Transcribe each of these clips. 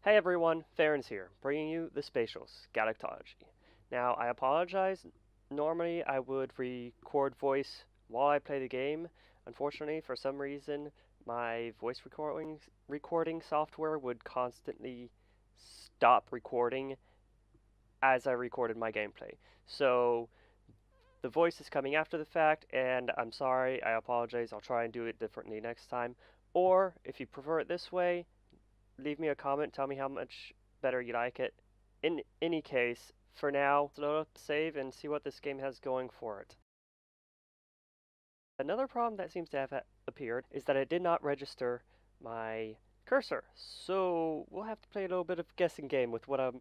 Hey everyone, Farron's here, bringing you the Spatials, galactology. Now, I apologize. Normally, I would record voice while I play the game. Unfortunately, for some reason, my voice recording software would constantly stop recording as I recorded my gameplay. So, the voice is coming after the fact, and I'm sorry, I apologize. I'll try and do it differently next time. Or, if you prefer it this way, leave me a comment, tell me how much better you like it. In any case, for now, load up the save and see what this game has going for it. Another problem that seems to have appeared is that it did not register my cursor. So we'll have to play a little bit of guessing game with what I'm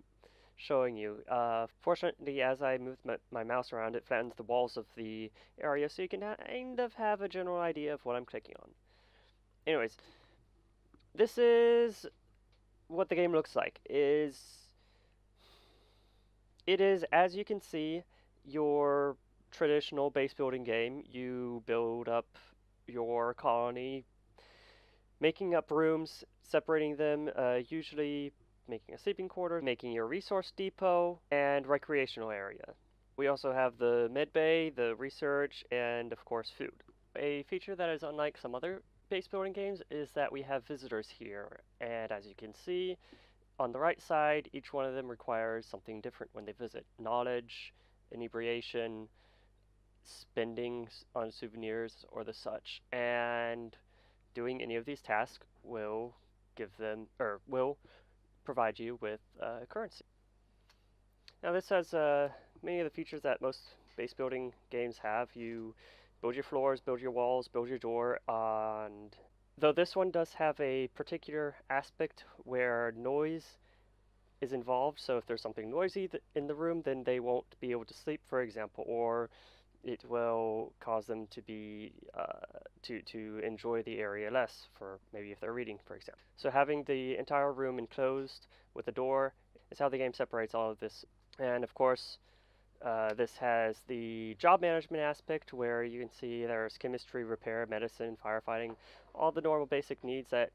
showing you. Fortunately, as I move my mouse around, it flattens the walls of the area so you can kind of have a general idea of what I'm clicking on. Anyways, this is what the game looks like. It is, as you can see, your traditional base building game. You build up your colony, making up rooms, separating them, usually making a sleeping quarter, making your resource depot, and recreational area. We also have the med bay, the research, and of course food. A feature that is unlike some other base building games is that we have visitors here, and as you can see, on the right side, each one of them requires something different when they visit. Knowledge, inebriation, spending on souvenirs, or the such. And doing any of these tasks will give them, or will provide you with currency. Now this has many of the features that most base building games have. You build your floors, build your walls, build your door, and though this one does have a particular aspect where noise is involved. So if there's something noisy in the room, then they won't be able to sleep, for example, or it will cause them to be to enjoy the area less, for maybe if they're reading, for example. So having the entire room enclosed with a door is how the game separates all of this. And of course, this has the job management aspect where you can see there's chemistry, repair, medicine, firefighting, all the normal basic needs that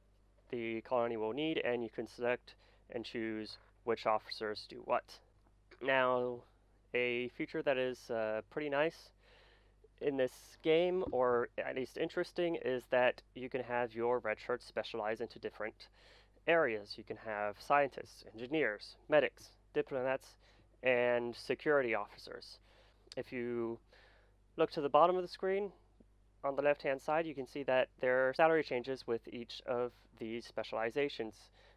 the colony will need, and you can select and choose which officers do what. Now, a feature that is pretty nice in this game, or at least interesting, is that you can have your red shirts specialize into different areas. You can have scientists, engineers, medics, diplomats, and security officers. If you look to the bottom of the screen, on the left-hand side, you can see that there are salary changes with each of these specializations,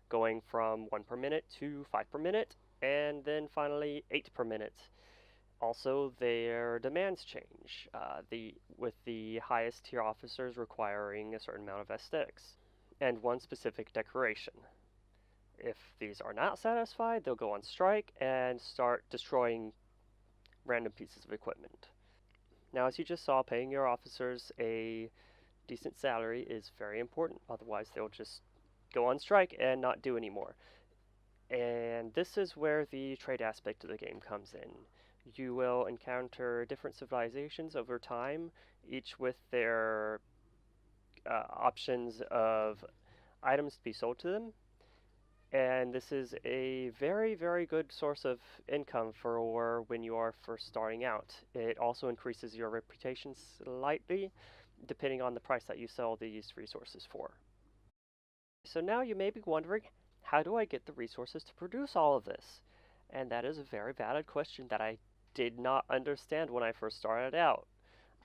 going from 1 per minute to 5 per minute, and then finally 8 per minute. Also, their demands change, with the highest tier officers requiring a certain amount of aesthetics and one specific decoration. If these are not satisfied, they'll go on strike and start destroying random pieces of equipment. Now, as you just saw, paying your officers a decent salary is very important. Otherwise, they'll just go on strike and not do anymore. And this is where the trade aspect of the game comes in. You will encounter different civilizations over time, each with their options of items to be sold to them. And this is a very, very good source of income for when you are first starting out. It also increases your reputation slightly, depending on the price that you sell these resources for. So now you may be wondering, how do I get the resources to produce all of this? And that is a very valid question that I did not understand when I first started out.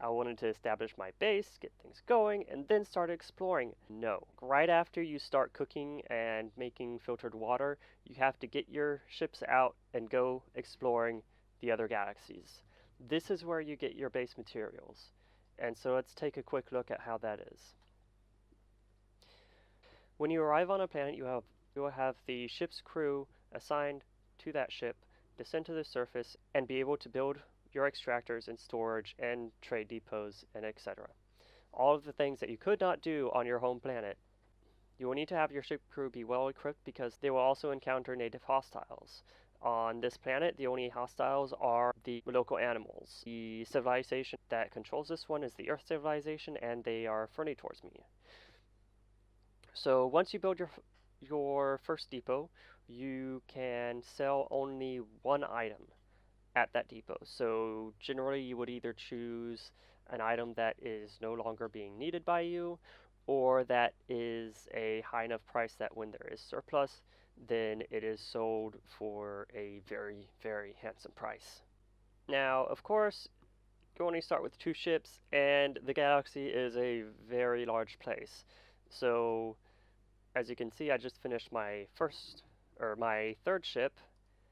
I wanted to establish my base, get things going, and then start exploring. No. Right after you start cooking and making filtered water, you have to get your ships out and go exploring the other galaxies. This is where you get your base materials. And so let's take a quick look at how that is. When you arrive on a planet, you will have the ship's crew assigned to that ship, descend to the surface, and be able to build your extractors and storage and trade depots and etc. All of the things that you could not do on your home planet. You will need to have your ship crew be well equipped because they will also encounter native hostiles. On this planet, the only hostiles are the local animals. The civilization that controls this one is the Earth civilization, and they are friendly towards me. So once you build your first depot, you can sell only one item at that depot. So generally, you would either choose an item that is no longer being needed by you, or that is a high enough price that when there is surplus, then it is sold for a very, very handsome price. Now, of course, you only start with two ships, and the galaxy is a very large place. So, as you can see, I just finished my third ship.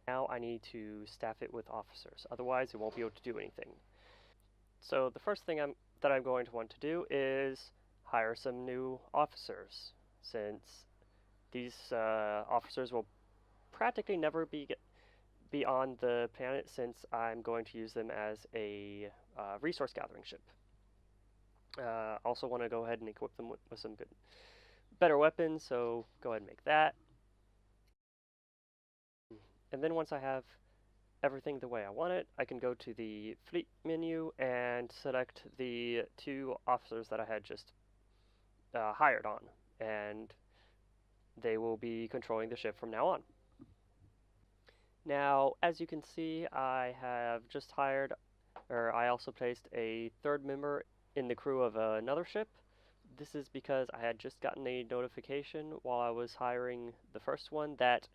Now I need to staff it with officers, otherwise it won't be able to do anything. So the first thing that I'm going to want to do is hire some new officers, since these officers will practically never be on the planet, since I'm going to use them as a resource gathering ship. Also want to go ahead and equip them with some better weapons, so go ahead and make that. And then once I have everything the way I want it, I can go to the fleet menu and select the two officers that I had just hired on, and they will be controlling the ship from now on. Now, as you can see, I have just hired, or I also placed a third member in the crew of another ship. This is because I had just gotten a notification while I was hiring the first one that,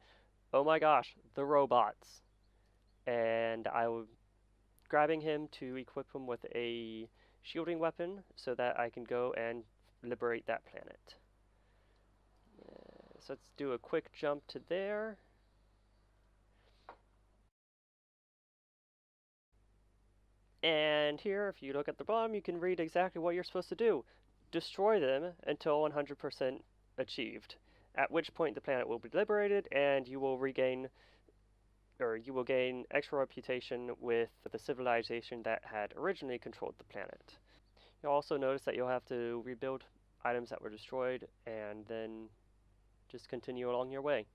oh my gosh, the robots. And grabbing him to equip him with a shielding weapon so that I can go and liberate that planet. So let's do a quick jump to there. And here, if you look at the bottom, you can read exactly what you're supposed to do. Destroy them until 100% achieved, at which point the planet will be liberated and you will gain extra reputation with the civilization that had originally controlled the planet. You'll also notice that you'll have to rebuild items that were destroyed and then just continue along your way.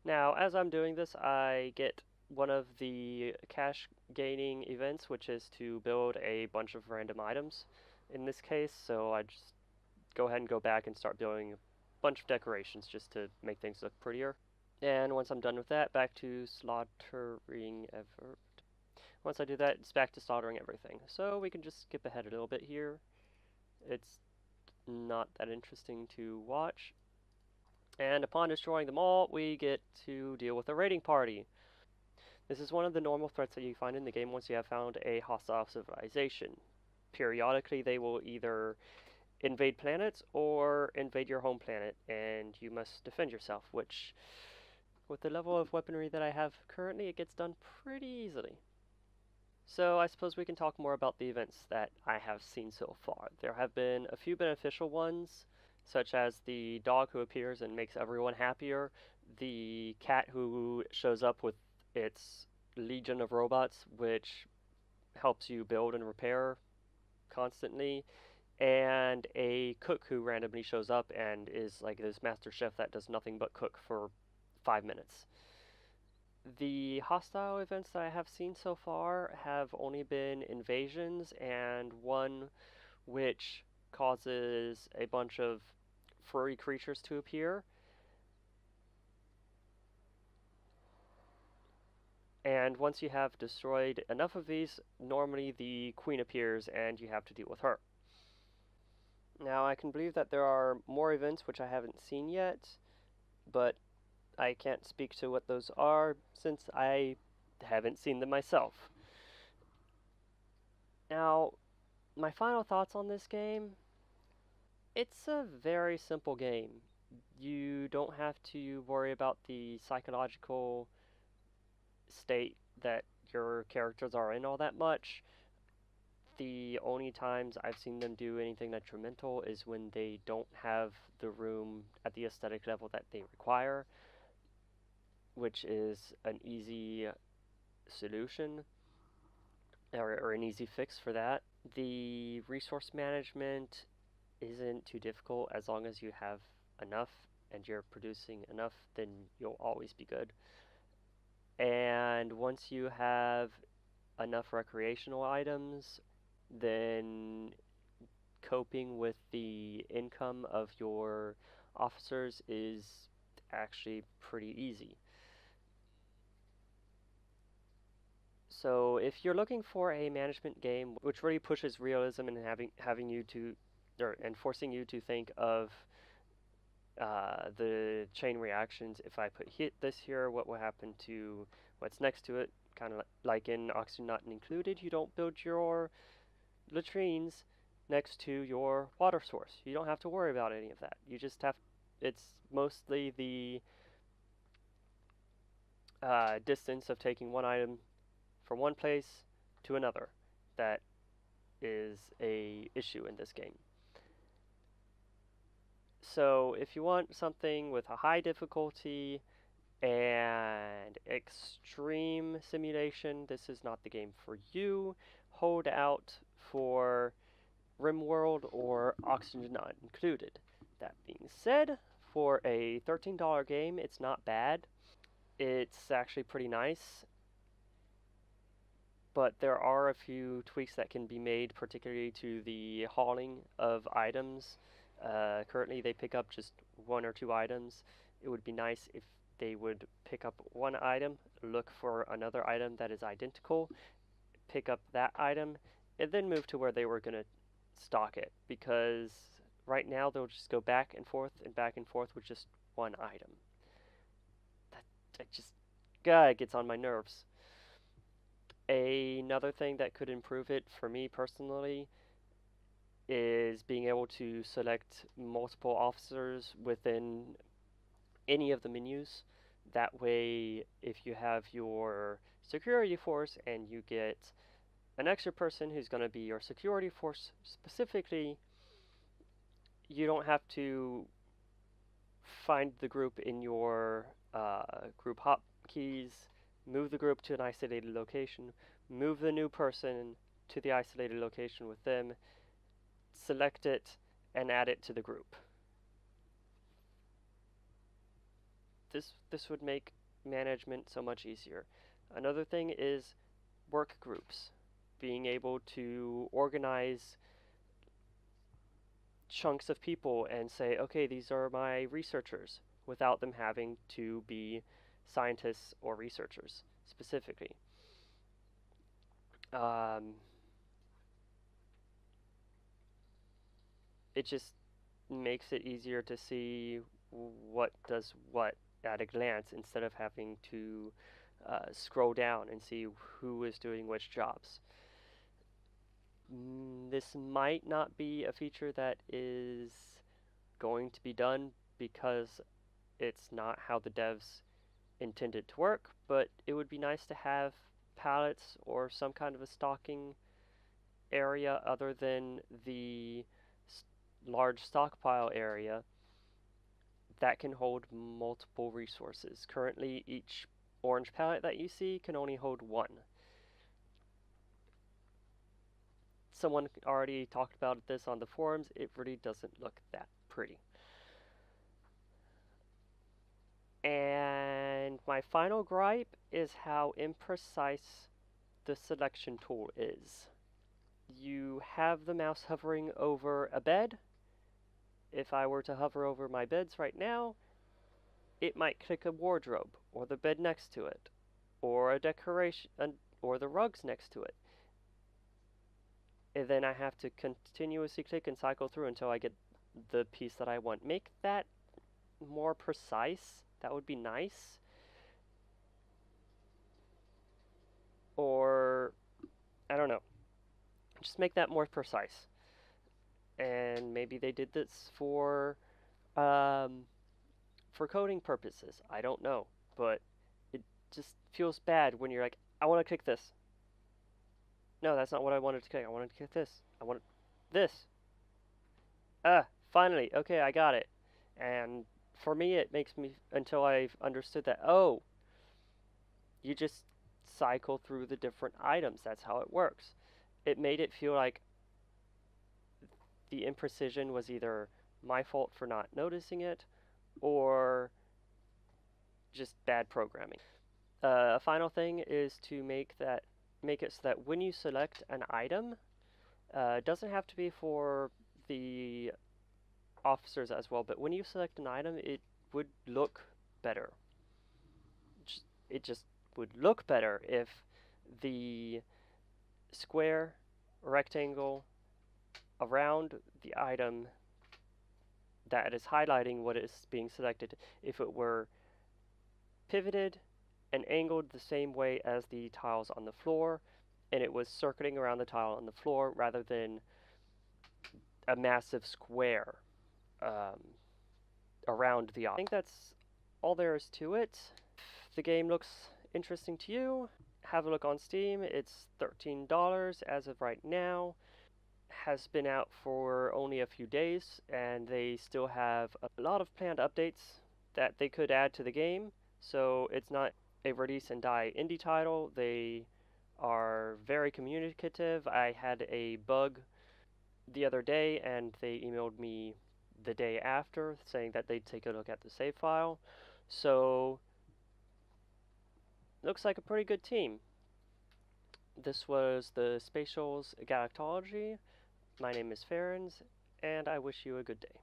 Now, as I'm doing this, I get one of the cash gaining events, which is to build a bunch of random items in this case, so I just go ahead and go back and start building a bunch of decorations just to make things look prettier. And once I'm done with that, back to slaughtering ever. Once I do that, it's back to slaughtering everything. So we can just skip ahead a little bit here. It's not that interesting to watch. And upon destroying them all, we get to deal with a raiding party. This is one of the normal threats that you find in the game once you have found a hostile civilization. Periodically, they will either invade planets or invade your home planet, and you must defend yourself, which, with the level of weaponry that I have currently, it gets done pretty easily. So I suppose we can talk more about the events that I have seen so far. There have been a few beneficial ones, such as the dog who appears and makes everyone happier, the cat who shows up with its legion of robots, which helps you build and repair constantly, and a cook who randomly shows up and is like this master chef that does nothing but cook for 5 minutes. The hostile events that I have seen so far have only been invasions and one which causes a bunch of furry creatures to appear. And once you have destroyed enough of these, normally the queen appears and you have to deal with her. Now, I can believe that there are more events which I haven't seen yet, but I can't speak to what those are since I haven't seen them myself. Now, my final thoughts on this game, it's a very simple game. You don't have to worry about the psychological state that your characters are in all that much. The only times I've seen them do anything detrimental is when they don't have the room at the aesthetic level that they require, which is an easy solution or an easy fix for that. The resource management isn't too difficult as long as you have enough and you're producing enough, then you'll always be good. And once you have enough recreational items, then coping with the income of your officers is actually pretty easy. So if you're looking for a management game which really pushes realism and having you to and forcing you to think of the chain reactions, if I put this here, what will happen to what's next to it? Kind of like in Oxygen Not Included, you don't build your latrines next to your water source. You don't have to worry about any of that. You just have, it's mostly the distance of taking one item from one place to another that is a issue in this game. So if you want something with a high difficulty and extreme simulation, this is not the game for you. Hold out for RimWorld or Oxygen Not Included. That being said, for a $13 game, it's not bad. It's actually pretty nice, but there are a few tweaks that can be made, particularly to the hauling of items. Currently, they pick up just one or two items. It would be nice if they would pick up one item, look for another item that is identical, pick up that item, and then move to where they were going to stock it. Because right now, they'll just go back and forth with just one item. That just, God, it gets on my nerves. Another thing that could improve it for me personally is being able to select multiple officers within any of the menus. That way, if you have your security force and you get an extra person who's going to be your security force specifically, you don't have to find the group in your group hotkeys, move the group to an isolated location, move the new person to the isolated location with them, select it, and add it to the group. This would make management so much easier. Another thing is work groups. Being able to organize chunks of people and say, okay, these are my researchers, without them having to be scientists or researchers specifically. Um, it just makes it easier to see what does what at a glance instead of having to scroll down and see who is doing which jobs. This might not be a feature that is going to be done because it's not how the devs intended to work, but it would be nice to have pallets or some kind of a stocking area other than the large stockpile area that can hold multiple resources. Currently, each orange pallet that you see can only hold one. Someone already talked about this on the forums. It really doesn't look that pretty. And my final gripe is how imprecise the selection tool is. You have the mouse hovering over a bed. If I were to hover over my beds right now, it might click a wardrobe, or the bed next to it, or a decoration, or the rugs next to it. And then I have to continuously click and cycle through until I get the piece that I want. Make that more precise. That would be nice. Or, I don't know. Just make that more precise. And maybe they did this um, for coding purposes. I don't know. But it just feels bad when you're like, I want to click this. No, that's not what I wanted to click. I wanted to click this. I want this. Finally. Okay, I got it. And for me, it makes me, until I've understood that, oh, you just cycle through the different items. That's how it works. It made it feel like the imprecision was either my fault for not noticing it or just bad programming. A final thing is to make it so that when you select an item, it doesn't have to be for the officers as well, but when you select an item, it would look better. It just would look better if the square, rectangle around the item that is highlighting what is being selected, if it were pivoted and angled the same way as the tiles on the floor, and it was circuiting around the tile on the floor rather than a massive square um, around the object. I think that's all there is to it. If the game looks interesting to you, have a look on Steam. It's $13 as of right now. Has been out for only a few days, and they still have a lot of planned updates that they could add to the game. So it's not a release and die indie title. They are very communicative. I had a bug the other day, and they emailed me the day after saying that they'd take a look at the save file. So looks like a pretty good team. This was the Spatials galactology. My name is Ferens, and I wish you a good day.